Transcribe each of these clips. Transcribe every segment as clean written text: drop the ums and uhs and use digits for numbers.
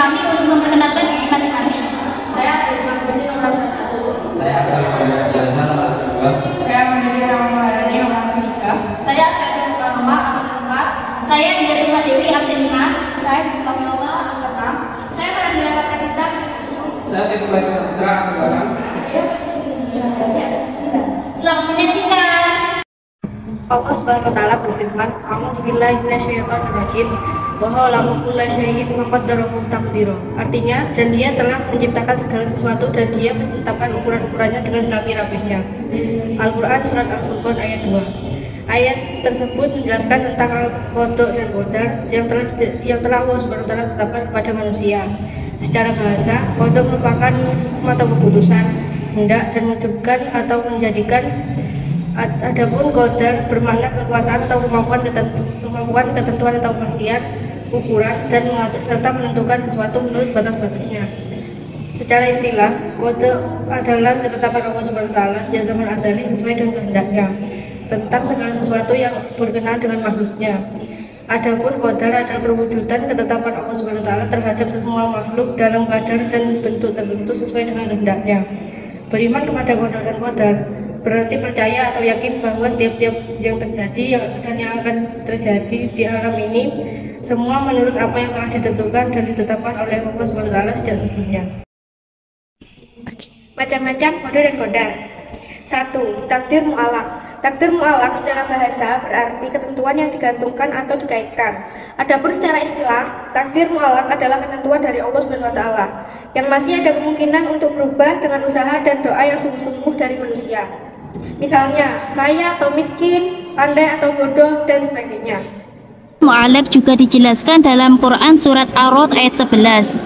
kami untuk memperkenalkan diri masing-masing. Saya Irfan Gusti nomor 1. Saya Asal Fadila Biasa nomor 2. Saya Mandiri Rama Maharani nomor 3. Saya Fadila Karoma absen 4. Saya Dia Sukma Dewi absen 5. Saya Dita Milna absen 6. Saya Pradila Kapradita absen 7. Saya Fitbulai Putra absen 8. Selamat menyaksikan. Allah Subhanahu wa taala berfirman, "A'udzubillahi minasyaitonirrajim. Wa khalaqa kulla syai'in faqaddarahu taqdira." Artinya, dan Dia telah menciptakan segala sesuatu dan Dia menetapkan ukuran-ukurannya dengan rapi-rapinya. Al-Qur'an surat Al-Furqan ayat 2. Ayat tersebut menjelaskan tentang qada dan qadar yang telah Allah Subhanahu wa taala tetapkan kepada manusia. Secara bahasa, qada merupakan hukum atau keputusan, hendak dan menentukan atau menjadikan. Adapun qadar bermakna kekuasaan atau kemampuan ketentuan atau kepastian, ukuran dan mengatur serta menentukan sesuatu menurut batas-batasnya. Secara istilah, qada adalah ketetapan Allah Subhanahu wa taala sejak zaman azali sesuai dengan kehendaknya tentang segala sesuatu yang berkenaan dengan makhluknya. Adapun qadar adalah perwujudan ketetapan Allah Subhanahu wa taala terhadap semua makhluk dalam kadar dan bentuk tertentu sesuai dengan kehendaknya. Beriman kepada qadar dan qadar berarti percaya atau yakin bahwa setiap yang terjadi dan yang akan terjadi di alam ini semua menurut apa yang telah ditentukan dan ditetapkan oleh Allah Subhanahu wa taala sejak sebelumnya. Macam-macam qadar dan qadar. 1. Takdir mu'allaq. Takdir mu'allaq secara bahasa berarti ketentuan yang digantungkan atau dikaitkan. Adapun secara istilah, takdir mu'allaq adalah ketentuan dari Allah Subhanahu wa taala yang masih ada kemungkinan untuk berubah dengan usaha dan doa yang sungguh-sungguh dari manusia. Misalnya, kaya atau miskin, pandai atau bodoh, dan sebagainya. Mu'allaq juga dijelaskan dalam Quran surat Ar-Ra'd ayat 11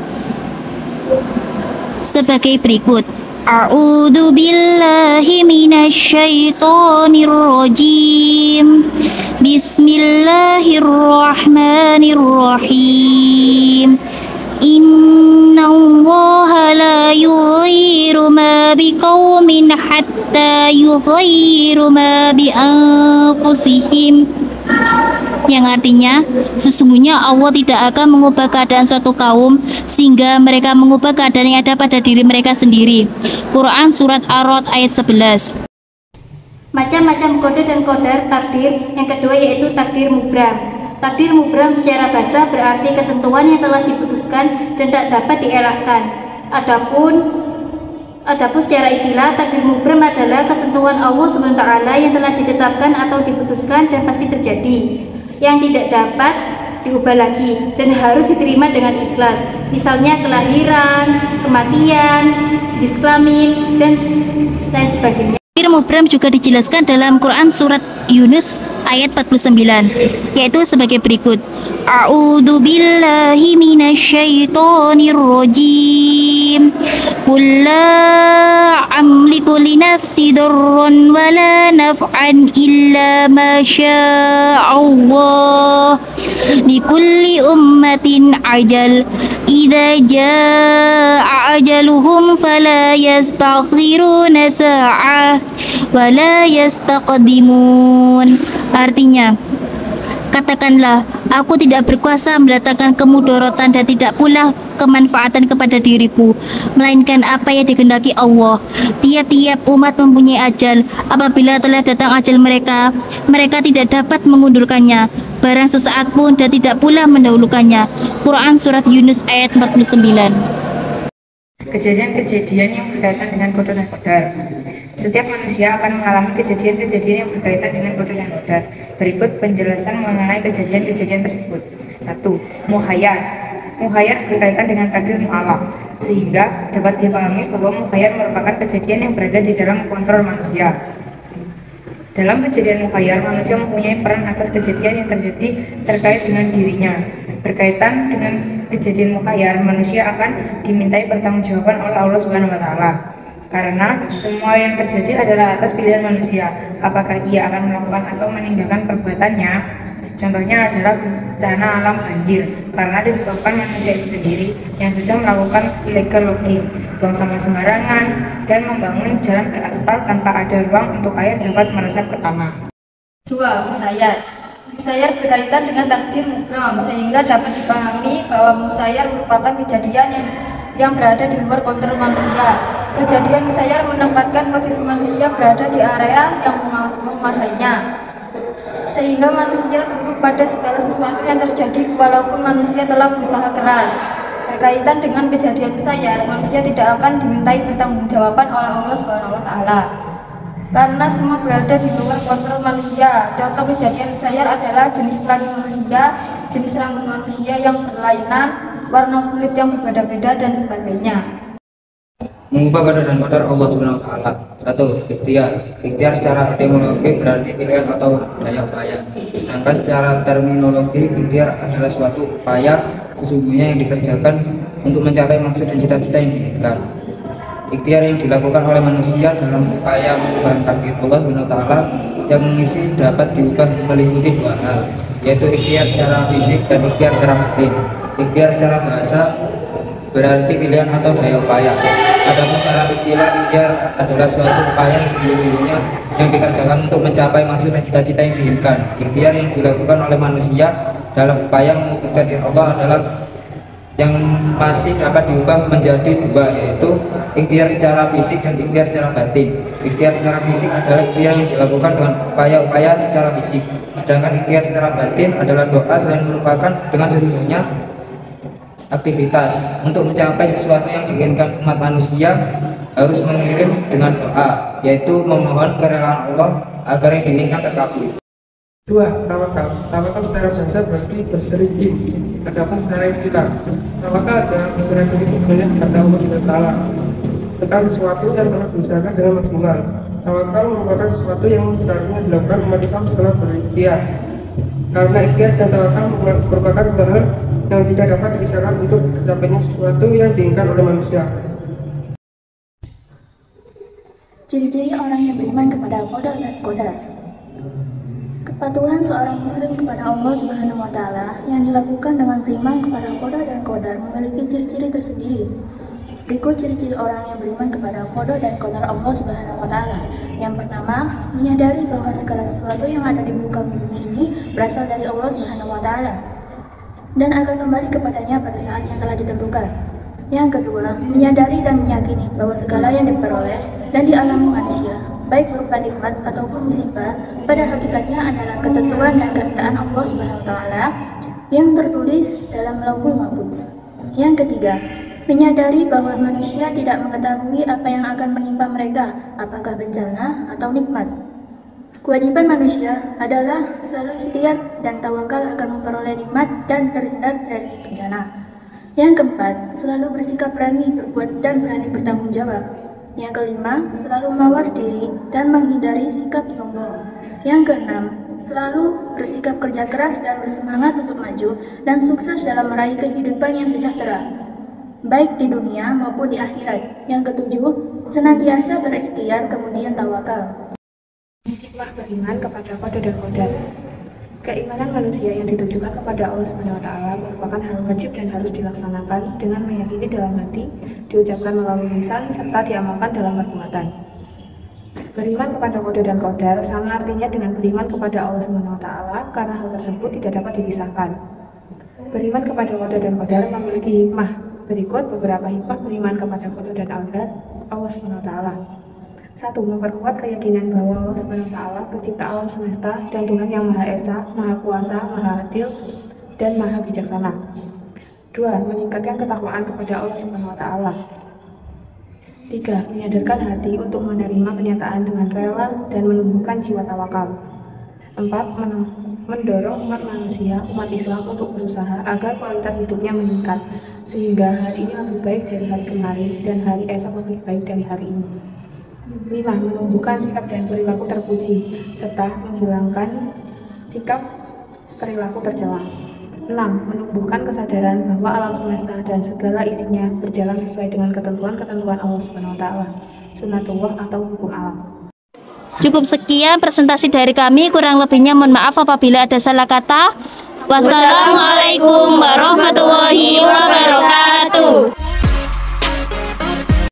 sebagai berikut. A'udzu billahi minasyaitonir rajim. Bismillahirrahmanirrahim. Innallaha la yughayyiru ma biqaumin hatta yughayyiru ma bi anfusihim. Yang artinya, sesungguhnya Allah tidak akan mengubah keadaan suatu kaum sehingga mereka mengubah keadaan yang ada pada diri mereka sendiri. Quran surat Ar-Ra'd ayat 11. Macam-macam kode dan qadar takdir yang kedua yaitu takdir mubram. Takdir mubram secara bahasa berarti ketentuan yang telah diputuskan dan tak dapat dielakkan. Adapun secara istilah, takdir mubram adalah ketentuan Allah SWT yang telah ditetapkan atau diputuskan dan pasti terjadi, yang tidak dapat diubah lagi dan harus diterima dengan ikhlas. Misalnya kelahiran, kematian, jenis kelamin, dan lain sebagainya. Takdir mubram juga dijelaskan dalam Quran surat Yunus ayat 49, yaitu sebagai berikut. A'udzu billahi minasyaitonir rajim. Qul la amliku li nafsi darran wa la naf'an illa ma syaa Allah. Likulli ummatin ajal. Idza jaa ajaluhum fala yastaghfiruna sa'ah wa la yastaqdimun. Artinya, katakanlah, aku tidak berkuasa mendatangkan kemudorotan dan tidak pula kemanfaatan kepada diriku, melainkan apa yang dikehendaki Allah. Tiap-tiap umat mempunyai ajal. Apabila telah datang ajal mereka, mereka tidak dapat mengundurkannya, barang sesaat pun, dan tidak pula mendahulukannya. Quran surat Yunus ayat 49. Kejadian-kejadian yang berkaitan dengan qada dan qadar. Setiap manusia akan mengalami kejadian-kejadian yang berkaitan dengan qada dan qadar. Berikut penjelasan mengenai kejadian-kejadian tersebut. 1. Mukhayyar. Mukhayyar berkaitan dengan takdir mu'allaq, sehingga dapat dipahami bahwa mukhayyar merupakan kejadian yang berada di dalam kontrol manusia. Dalam kejadian mukhayyar, manusia mempunyai peran atas kejadian yang terjadi terkait dengan dirinya. Berkaitan dengan kejadian mukhayyar, manusia akan dimintai pertanggungjawaban oleh Allah Subhanahu wa taala. Karena semua yang terjadi adalah atas pilihan manusia, apakah ia akan melakukan atau meninggalkan perbuatannya. Contohnya adalah bencana alam banjir, karena disebabkan manusia itu sendiri yang sudah melakukan illegal logging, buang sampah sembarangan, dan membangun jalan beraspal tanpa ada ruang untuk air dapat meresap ke tanah. 2. Musayyar. Musayyar berkaitan dengan takdir mubrom, sehingga dapat dipahami bahwa musayyar merupakan kejadian yang berada di luar kontrol manusia. Kejadian musayyar menempatkan posisi manusia berada di area yang menguasainya, sehingga manusia tunduk pada segala sesuatu yang terjadi walaupun manusia telah berusaha keras. Berkaitan dengan kejadian musayyar, manusia tidak akan dimintai pertanggungjawaban oleh Allah Subhanahu wa taala karena semua berada di luar kontrol manusia. Contoh kejadian musayyar adalah jenis kelamin manusia, jenis rambut manusia yang berlainan, warna kulit yang berbeda-beda, dan sebagainya. Mengubah qada dan qadar Allah Subhanahu wa taala. 1. Ikhtiar. Ikhtiar secara etimologi berarti pilihan atau daya upaya. Sedangkan secara terminologi, ikhtiar adalah suatu upaya sesungguhnya yang dikerjakan untuk mencapai maksud dan cita-cita yang diinginkan. Ikhtiar yang dilakukan oleh manusia dalam upaya mengubah takdir Allah Subhanahu wa taala yang mengisi dapat diubah meliputi dua hal, yaitu ikhtiar secara fisik dan ikhtiar secara batin. Ikhtiar secara bahasa berarti pilihan atau daya upaya. Adapun secara istilah, ikhtiar adalah suatu upaya sesungguhnya yang dikerjakan untuk mencapai maksud dan cita-cita yang diinginkan. Ikhtiar yang dilakukan oleh manusia dalam upaya mengubah takdir Allah adalah yang masih dapat diubah menjadi dua, yaitu ikhtiar secara fisik dan ikhtiar secara batin. Ikhtiar secara fisik adalah ikhtiar yang dilakukan dengan upaya-upaya secara fisik, sedangkan ikhtiar secara batin adalah doa selain merupakan dengan sesungguhnya aktivitas. Untuk mencapai sesuatu yang diinginkan umat manusia harus mengirim dengan doa, yaitu memohon kerelaan Allah agar yang diinginkan terkabul. 2. Tawakal. Tawakal secara bahasa berarti berseri tim. Adapun secara istilah, tawakal adalah berserah diri sepenuhnya kepada Allah SWT tentang sesuatu yang telah diusahakan dengan maksimal. Tawakal merupakan sesuatu yang seharusnya dilakukan umat Islam setelah berikhtiar, karena ikhtiar dan tawakal merupakan dua hal yang tidak dapat dipisahkan untuk tercapainya sesuatu yang diinginkan oleh manusia. Ciri-ciri orang yang beriman kepada qada dan qadar. Kepatuhan seorang muslim kepada Allah Subhanahu wa taala yang dilakukan dengan beriman kepada qada dan qadar memiliki ciri-ciri tersendiri. Berikut ciri-ciri orang yang beriman kepada qada dan qadar Allah Subhanahu wa taala. Yang pertama, menyadari bahwa segala sesuatu yang ada di muka bumi ini berasal dari Allah Subhanahu wa taala dan akan kembali kepadanya pada saat yang telah ditentukan. Yang kedua, menyadari dan meyakini bahwa segala yang diperoleh dan dialami manusia, baik berupa nikmat ataupun musibah, pada hakikatnya adalah ketentuan dan keadaan Allah Subhanahu wa taala yang tertulis dalam Lauhul Mahfuz. Yang ketiga, menyadari bahwa manusia tidak mengetahui apa yang akan menimpa mereka, apakah bencana atau nikmat. Kewajiban manusia adalah selalu ikhtiar dan tawakal agar memperoleh nikmat dan terhindar dari bencana. Yang keempat, selalu bersikap berani berbuat dan berani bertanggung jawab. Yang kelima, selalu mawas diri dan menghindari sikap sombong. Yang keenam, selalu bersikap kerja keras dan bersemangat untuk maju dan sukses dalam meraih kehidupan yang sejahtera, baik di dunia maupun di akhirat. Yang ketujuh, senantiasa berikhtiar kemudian tawakal. Hikmah beriman kepada qada dan qadar. Keimanan manusia yang ditujukan kepada Allah Subhanahu wa taala merupakan hal wajib dan harus dilaksanakan dengan meyakini dalam hati, diucapkan melalui lisan, serta diamalkan dalam perbuatan. Beriman kepada qada dan qadar sama artinya dengan beriman kepada Allah Subhanahu wa taala karena hal tersebut tidak dapat dipisahkan. Beriman kepada qada dan qadar memiliki hikmah. Berikut beberapa hikmah beriman kepada qada dan qadar Allah Subhanahu wa taala. 1. Memperkuat keyakinan bahwa Allah Subhanahu wa taala pencipta alam semesta dan Tuhan yang Maha Esa, Maha Kuasa, Maha Adil, dan Maha Bijaksana. 2. Meningkatkan ketakwaan kepada Allah Subhanahu wa taala. 3. Menyadarkan hati untuk menerima kenyataan dengan rela dan menumbuhkan jiwa tawakal. 4. Mendorong umat manusia, umat Islam untuk berusaha agar kualitas hidupnya meningkat, sehingga hari ini lebih baik dari hari kemarin dan hari esok lebih baik dari hari ini. 5. Menumbuhkan sikap dan perilaku terpuji, serta menghilangkan sikap perilaku tercela. 6. Menumbuhkan kesadaran bahwa alam semesta dan segala isinya berjalan sesuai dengan ketentuan-ketentuan Allah Subhanahu wa taala, sunnatullah atau hukum alam. Cukup sekian presentasi dari kami, kurang lebihnya mohon maaf apabila ada salah kata. Wassalamualaikum.